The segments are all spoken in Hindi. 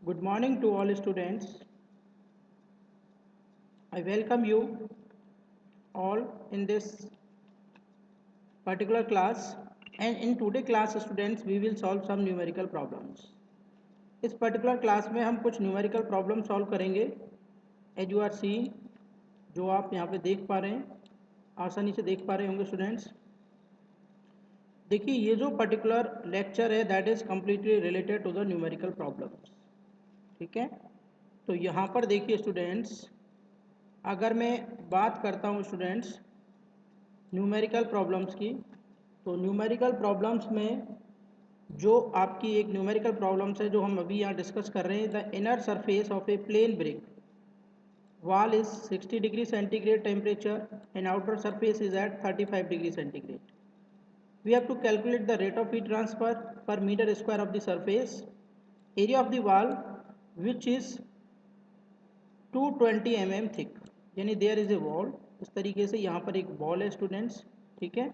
Good morning to all students. I welcome you all in this particular class, and in today class students we will solve some numerical problems. इस particular class में हम कुछ numerical problem solve करेंगे. As you are seeing, जो आप यहाँ पे देख पा रहे हैं, आसानी से देख पा रहे होंगे स्टूडेंट्स. देखिए ये जो particular lecture है that is completely related to the numerical problems. ठीक है, तो यहाँ पर देखिए स्टूडेंट्स, अगर मैं बात करता हूँ स्टूडेंट्स न्यूमेरिकल प्रॉब्लम्स की, तो न्यूमेरिकल प्रॉब्लम्स में जो आपकी एक न्यूमेरिकल प्रॉब्लम्स है जो हम अभी यहाँ डिस्कस कर रहे हैं. The inner surface of a plane brick wall is 60 degree centigrade temperature and outer surface is at 35 degree centigrade. We have to calculate the rate of heat transfer per meter square of the surface. Area of the wall which is 220 mm thick, यानी देयर इज ए वॉल. इस तरीके से यहाँ पर एक वॉल है स्टूडेंट्स. ठीक है,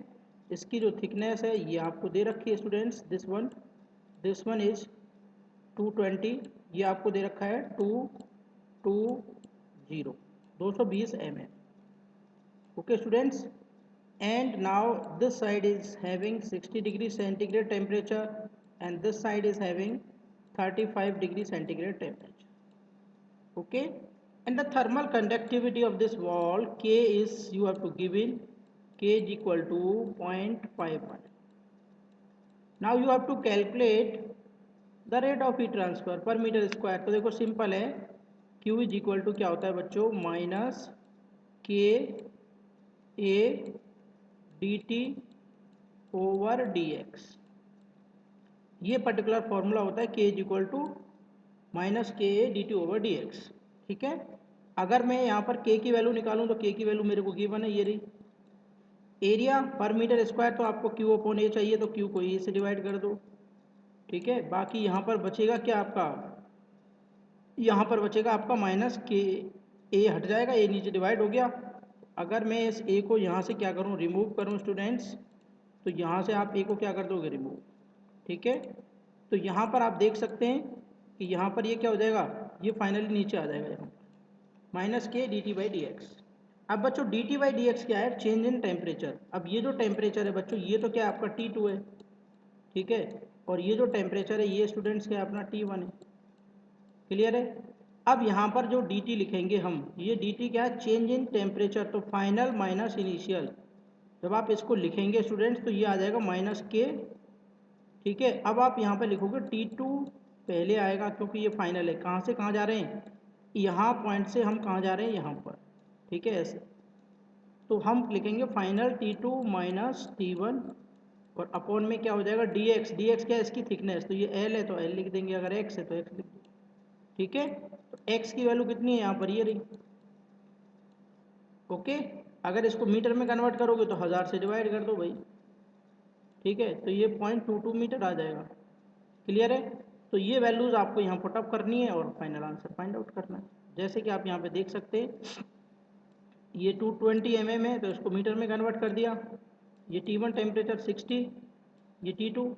इसकी जो थिकनेस है ये आपको दे रखी है स्टूडेंट्स. दिस वन इज 220, ये आपको दे रखा है 220 mm. Okay students, and now this side is having 60 degree centigrade temperature and this side is having 35 degree centigrade temperature. Okay, and the thermal conductivity of this wall K is, you have to give in, K is equal to 0.51. Now you have to calculate the rate of heat transfer per meter square. तो देखो सिंपल है, Q is equal to क्या होता है बच्चों, minus K A D T over D X. ये पर्टिकुलर फॉर्मूला होता है K is equal to minus K A D T over D X. ठीक है, अगर मैं यहाँ पर K की वैल्यू निकालूँ तो K की वैल्यू मेरे को गिवन है ये रही. एरिया पर मीटर स्क्वायर तो आपको Q अपॉन ए चाहिए, तो Q को ए से डिवाइड कर दो. ठीक है, बाकी यहाँ पर बचेगा क्या आपका, यहाँ पर बचेगा आपका माइनस के ए, हट जाएगा, ए नीचे डिवाइड हो गया. अगर मैं इस ए को यहाँ से क्या करूँ, रिमूव करूँ स्टूडेंट्स, तो यहाँ से आप ए को क्या कर दोगे, रिमूव. ठीक है, तो यहाँ पर आप देख सकते हैं कि यहाँ पर ये क्या हो जाएगा, ये फाइनली नीचे आ जाएगा यहाँ minus K D T by D x. अब बच्चों D T by D x क्या है, चेंज इन टेम्परेचर. अब ये जो टेम्परेचर है बच्चों, ये तो क्या है आपका T2 है. ठीक है, और ये जो टेम्परेचर है ये स्टूडेंट्स क्या है अपना T1 है. क्लियर है. अब यहाँ पर जो डी टी लिखेंगे हम, ये डी टी क्या है, चेंज इन टेम्परेचर, तो फाइनल माइनस इनिशियल. जब आप इसको लिखेंगे स्टूडेंट्स तो ये आ जाएगा माइनस के. ठीक है, अब आप यहाँ पे लिखोगे T2 पहले आएगा क्योंकि ये फाइनल है. कहाँ से कहाँ जा रहे हैं, यहाँ पॉइंट से हम कहाँ जा रहे हैं, यहाँ पर. ठीक है, ऐसे तो हम लिखेंगे फाइनल T2 माइनस T1 और अपॉन में क्या हो जाएगा dx. dx क्या है, इसकी थिकनेस, तो ये L है तो L लिख देंगे, अगर x है तो x लिख देंगे. ठीक है, तो x की वैल्यू कितनी है यहाँ पर, ये रही. ओके, अगर इसको मीटर में कन्वर्ट करोगे तो 1000 से डिवाइड कर दो भाई. ठीक है, तो ये 0.22 मीटर आ जाएगा. क्लियर है, तो ये वैल्यूज़ आपको यहाँ पुटअप करनी है और फाइनल आंसर फाइंड आउट करना है. जैसे कि आप यहाँ पे देख सकते हैं ये 220 mm है तो इसको मीटर में कन्वर्ट कर दिया. ये T1 टेम्परेचर 60, ये T2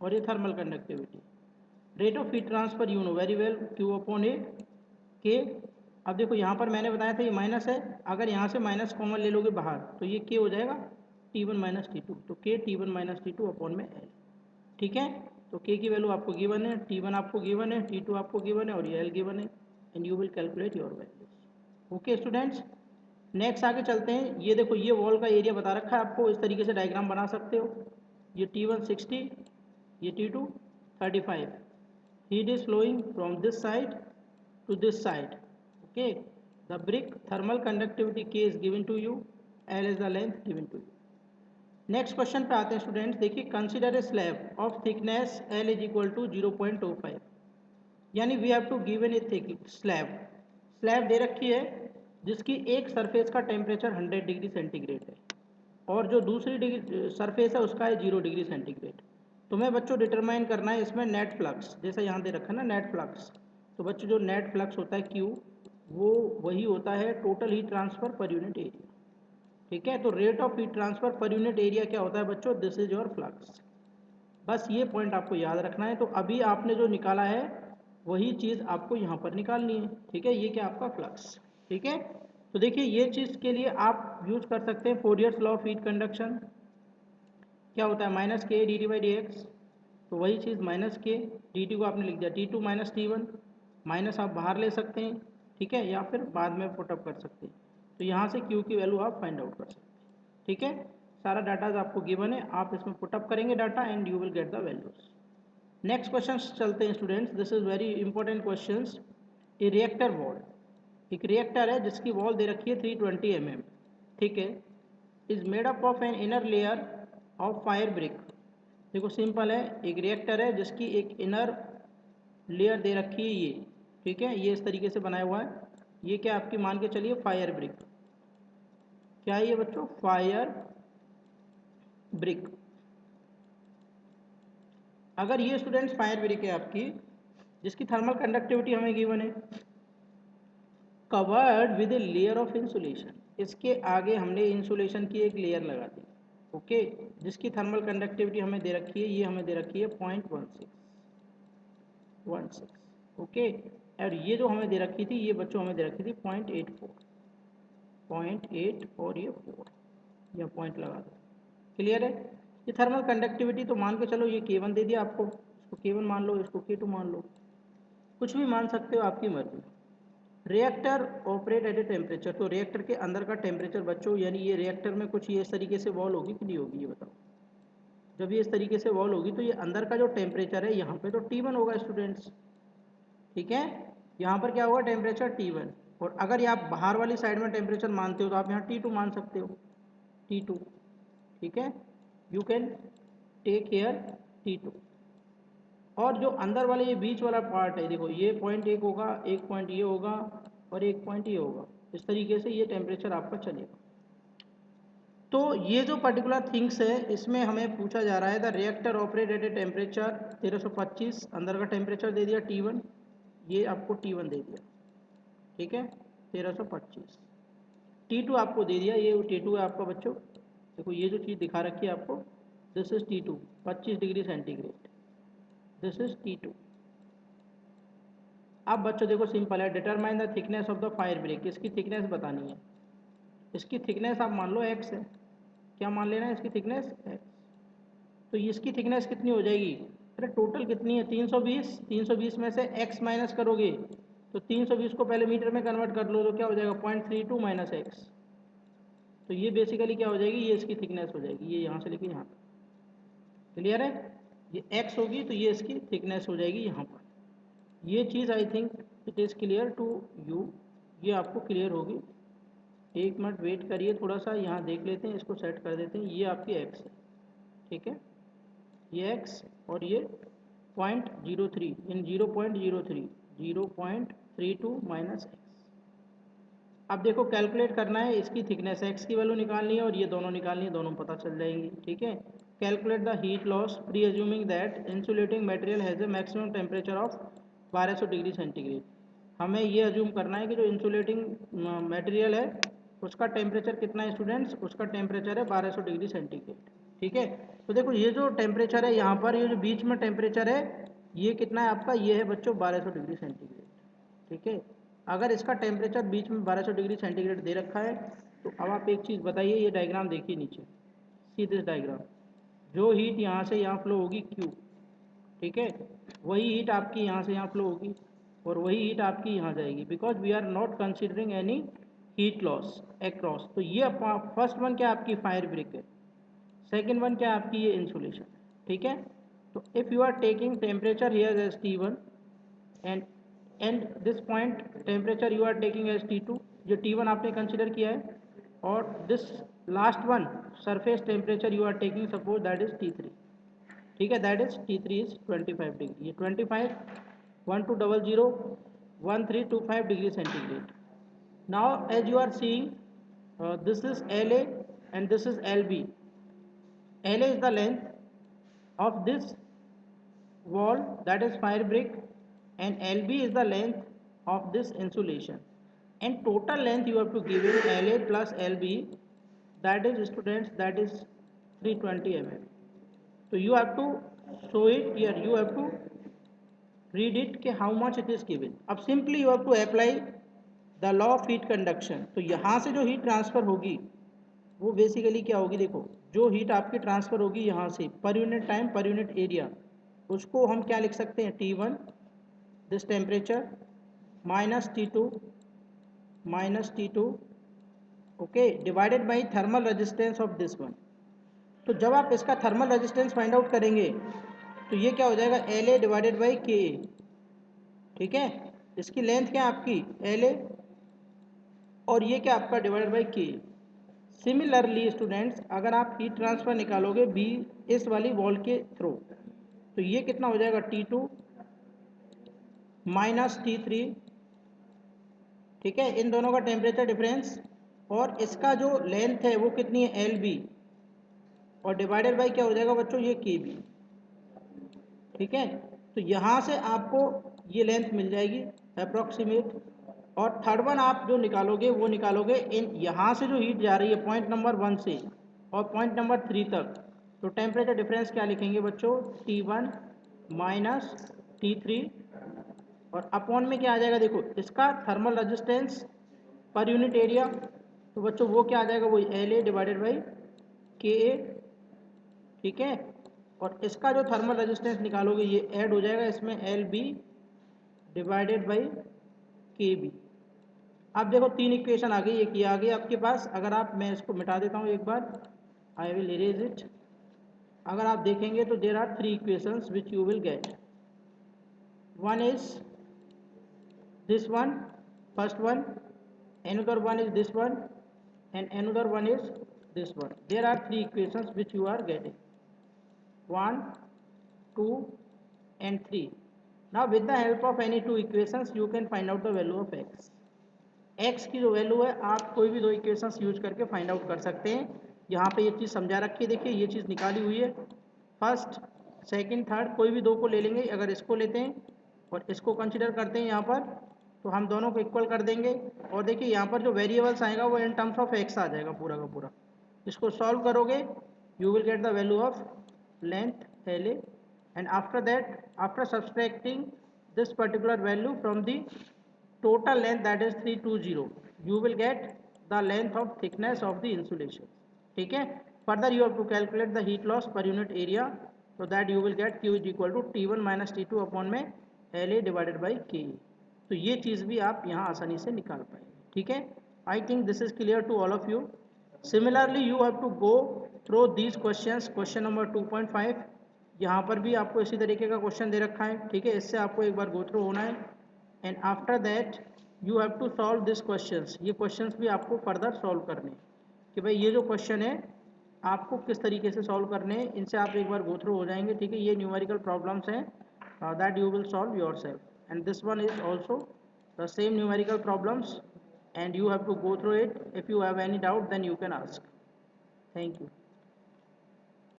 और ये thermal conductivity. Rate of heat transfer you know very well, Q upon A K. अब देखो यहाँ पर मैंने बताया था ये माइनस है, अगर यहाँ से माइनस कॉमन ले लोगे बाहर तो ये K हो जाएगा T1 माइनस T2, तो K T1 minus T2 upon में L. ठीक है, तो K की वैल्यू आपको गिवन है, T1 आपको गिवन है, T2 आपको गिवन है और ये L गिवन है, and you will calculate your values. Okay students, next आगे चलते हैं. ये देखो ये वॉल का एरिया बता रखा है आपको, इस तरीके से डायग्राम बना सकते हो. ये T1 60, ये T2 35. Heat is flowing from this side to this side. Okay, the brick thermal conductivity K is given to you, L is the length given to you. Next question पे आते हैं स्टूडेंट्स. देखिए consider a slab of thickness L is equal to 0.25, यानी we have to given a thick slab दे रखी है जिसकी एक सरफेस का टेम्परेचर 100 डिग्री सेंटीग्रेड है और जो दूसरी सरफेस है उसका है 0 डिग्री सेंटीग्रेड. तो मैं बच्चों डिटरमाइन करना है इसमें नेट फ्लक्स, जैसा यहाँ दे रखा है ना नेट फ्लक्स. तो बच्चों जो नेट फ्लक्स होता है Q, वो वही होता है total heat transfer per unit area. ठीक है, तो rate of heat transfer per unit area क्या होता है बच्चों, दिस इज योर फ्लक्स. बस ये पॉइंट आपको याद रखना है. तो अभी आपने जो निकाला है वही चीज़ आपको यहाँ पर निकालनी है। ठीक है, ये क्या आपका फ्लक्स। ठीक है, तो देखिए ये चीज़ के लिए आप यूज कर सकते हैं Fourier's law of heat conduction. क्या होता है, minus K D T by D X. तो वही चीज़ माइनस के डी टी को आपने लिख दिया T two minus T one, minus आप बाहर ले सकते हैं। ठीक है, या फिर बाद में पुटअप कर सकते हैं। तो यहाँ से क्यू की वैल्यू आप फाइंड आउट कर सकते हैं। ठीक है, सारा डाटा आपको गिवन है, आप इसमें पुटअप करेंगे data and you will get the values. Next question चलते हैं students, this is very important question. A reactor wall, एक रिएक्टर है जिसकी वॉल दे रखी है 320 mm। ठीक है, is made up of an inner layer of fire brick. देखो सिंपल है, एक रिएक्टर है जिसकी एक इनर लेयर दे रखी है ये। ठीक है, ये इस तरीके से बनाया हुआ है। ये क्या आपकी मान के चलिए फायर ब्रिक। क्या है ये बच्चों, फायर ब्रिक। अगर ये स्टूडेंट्स फायर ब्रिक है आपकी, जिसकी थर्मल कंडक्टिविटी हमें गिवन है, covered with a layer of insulation, इसके आगे हमने इंसुलेशन की एक लेयर लगा दी। ओके, जिसकी थर्मल कंडक्टिविटी हमें दे रखी है, ये हमें दे रखी है 0.16। ओके, और ये जो हमें दे रखी थी, ये बच्चों हमें दे रखी थी 0.84, 0.8 और ये 4, या पॉइंट लगा दो। क्लियर है, ये थर्मल कंडक्टिविटी तो मान के चलो ये K1 दे दिया आपको, इसको K1 मान लो, इसको K2 मान लो, कुछ भी मान सकते हो, आपकी मर्जी। Reactor operate at a temperature, तो रिएक्टर के अंदर का टेम्परेचर बच्चों, यानी ये रिएक्टर में कुछ ये इस तरीके से वॉल होगी कि नहीं होगी, ये बताओ। जब ये इस तरीके से वॉल होगी तो ये अंदर का जो टेम्परेचर है यहाँ पे तो T1 होगा स्टूडेंट्स। ठीक है, यहाँ पर क्या होगा, टेम्परेचर T1। और अगर ये आप बाहर वाली साइड में टेम्परेचर मानते हो तो आप यहाँ T2 मान सकते हो, T2। ठीक है, you can take care T2। और जो अंदर वाले ये बीच वाला पार्ट है, देखो ये पॉइंट एक होगा, एक पॉइंट ये होगा और एक पॉइंट ये होगा। इस तरीके से ये टेम्परेचर आपका चलेगा। तो ये जो पर्टिकुलर थिंग्स है, इसमें हमें पूछा जा रहा है the reactor operate at a temperature 1325, अंदर का टेम्परेचर दे दिया T1, ये आपको T1 दे दिया। ठीक है, 1325। T2 आपको दे दिया, ये T2 है आपका बच्चों। देखो ये जो चीज़ दिखा रखी है आपको, this is T2, 25 degree centigrade, this is T2। अब बच्चों देखो सिंपल है, determine the thickness of the fire brick, इसकी थिकनेस बतानी है। इसकी थिकनेस आप मान लो x है, क्या मान लेना है, इसकी थिकनेस x। तो इसकी थिकनेस कितनी हो जाएगी, अरे टोटल कितनी है 320, 320 में से x माइनस करोगे तो 320 को पहले मीटर में कन्वर्ट कर लो, तो क्या हो जाएगा 0.32 माइनस एक्स। तो ये बेसिकली क्या हो जाएगी, ये इसकी थिकनेस हो जाएगी, ये यहाँ से लेके यहाँ तक। क्लियर है, ये x होगी तो ये इसकी थिकनेस हो जाएगी यहाँ पर। ये चीज़ I think it is clear to you, ये आपको क्लियर होगी। एक मिनट वेट करिए थोड़ा सा, यहाँ देख लेते हैं, इसको सेट कर देते हैं। ये आपकी x है, ठीक है, ये x और ये 0.03 इन 0.03, 0.32 माइनस एक्स। अब देखो कैलकुलेट करना है, इसकी थिकनेस x की वैल्यू निकालनी है और ये दोनों निकालनी है, दोनों पता चल जाएंगी। ठीक है, calculate the heat loss pre assuming that insulating material has a maximum temperature of 1200 degree centigrade. हमें ये एज्यूम करना है कि जो इंसुलेटिंग मटेरियल है उसका टेम्परेचर कितना है स्टूडेंट्स, उसका टेम्परेचर है 1200 डिग्री सेंटीग्रेड। ठीक है, तो देखो ये जो टेम्परेचर है यहाँ पर, ये जो बीच में टेम्परेचर है ये कितना है आपका, ये है बच्चों 1200 डिग्री सेंटीग्रेड। ठीक है, अगर इसका टेम्परेचर बीच में 1200 डिग्री सेंटीग्रेड दे रखा है, तो अब आप एक चीज़ बताइए, ये डायग्राम देखिए नीचे, सी दिस डायग्राम, जो हीट यहाँ से यहाँ फ्लो होगी Q, ठीक है, वही हीट आपकी यहाँ से यहाँ फ्लो होगी और वही हीट आपकी यहाँ जाएगी, because we are not considering any heat loss across. तो ये फर्स्ट वन क्या आपकी फायर ब्रिक है, सेकेंड वन क्या आपकी ये इंसुलेशन। ठीक है, तो if you are taking temperature here as T1 and this point temperature you are taking as T2, जो T1 आपने कंसिडर किया है, और this last one surface temperature you are taking suppose that is T3। ठीक है, that is T3 is 25 degree, ये 25, 1200 1325 degree centigrade. Now as you are seeing this is LA and this is LB. LA is the length of this wall, that is fire brick, and LB is the length of this insulation, and total length you have to give in LA plus LB, that is students, that is 320 mm. So you have to show it here, you have to read it कि how much it is given. अब simply you have to apply the law of heat conduction. तो यहाँ से जो हीट ट्रांसफर होगी वो बेसिकली क्या होगी, देखो जो हीट आपकी ट्रांसफर होगी यहाँ से per unit time per unit area, उसको हम क्या लिख सकते हैं, T1 this temperature minus T2 okay divided by thermal resistance of this one. तो जब आप इसका थर्मल रेजिस्टेंस फाइंड आउट करेंगे तो ये क्या हो जाएगा, LA डिवाइडेड बाई KA. ठीक है, इसकी लेंथ क्या है आपकी LA और ये क्या आपका divided by KA. Similarly students, अगर आप हीट ट्रांसफर निकालोगे बी इस वाली वॉल के थ्रू, तो ये कितना हो जाएगा T2 माइनस T3. ठीक है, इन दोनों का टेम्परेचर डिफरेंस और इसका जो लेंथ है वो कितनी है LB और डिवाइडेड बाई क्या हो जाएगा बच्चों, ये KB. ठीक है, तो यहाँ से आपको ये लेंथ मिल जाएगी अप्रोक्सीमेट. और थर्ड वन आप जो निकालोगे वो निकालोगे इन यहाँ से जो हीट जा रही है पॉइंट नंबर 1 से और पॉइंट नंबर 3 तक, तो टेम्परेचर डिफरेंस क्या लिखेंगे बच्चों, T1 माइनस T3 और अपॉन में क्या आ जाएगा, देखो इसका thermal resistance per unit area, तो बच्चों वो क्या आ जाएगा, वो LA डिवाइडेड बाई KA. ठीक है, और इसका जो थर्मल रेजिस्टेंस निकालोगे ये ऐड हो जाएगा इसमें LB डिवाइडेड बाई KB. अब देखो तीन इक्वेशन आ गई, एक ये आ गई आपके पास. अगर आप, मैं इसको मिटा देता हूँ एक बार, आई विल इरेज इट. अगर आप देखेंगे तो there are three equations which you will get. One is this one, first one, another one is this one, and another one is this one. There are three equations which you are getting, 1 2 and 3. Now with the help of any two equations you can find out the value of x. x की जो वैल्यू है आप कोई भी दो इक्वेशंस यूज करके फाइंड आउट कर सकते हैं. यहाँ पे ये चीज़ समझा रखी है, देखिए ये चीज़ निकाली हुई है. फर्स्ट सेकंड थर्ड कोई भी दो को ले लेंगे, अगर इसको लेते हैं और इसको कंसिडर करते हैं यहाँ पर, तो हम दोनों को इक्वल कर देंगे. और देखिए यहाँ पर जो वेरिएबल्स आएगा वो इन टर्म्स ऑफ एक्स आ जाएगा पूरा का पूरा. इसको सॉल्व करोगे you will get the value of length LA, and after that, after subtracting this particular value from the total length, that is 320, you will get the length of thickness of the insulation. ठीक है, further you have to calculate the heat loss per unit area, so that you will get Q is equal to T1 minus T2 upon में LA divided by KE. तो ये चीज़ भी आप यहाँ आसानी से निकाल पाएंगे. ठीक है, I think this is clear to all of you. Similarly you have to go through these questions. Question number 2.5, यहाँ पर भी आपको इसी तरीके का क्वेश्चन दे रखा है. ठीक है, इससे आपको एक बार गो थ्रू होना है. And after that you have to solve this questions. ये क्वेश्चंस भी आपको फर्दर सॉल्व करने हैं कि भाई ये जो क्वेश्चन है आपको किस तरीके से सॉल्व करने हैं. इनसे आप एक बार गो थ्रू हो जाएंगे. ठीक है, ये न्यूमेरिकल प्रॉब्लम्स हैं that you will solve your self. And this one is also the same numerical problems and you have to go through it. If you have any doubt then you can ask. Thank you.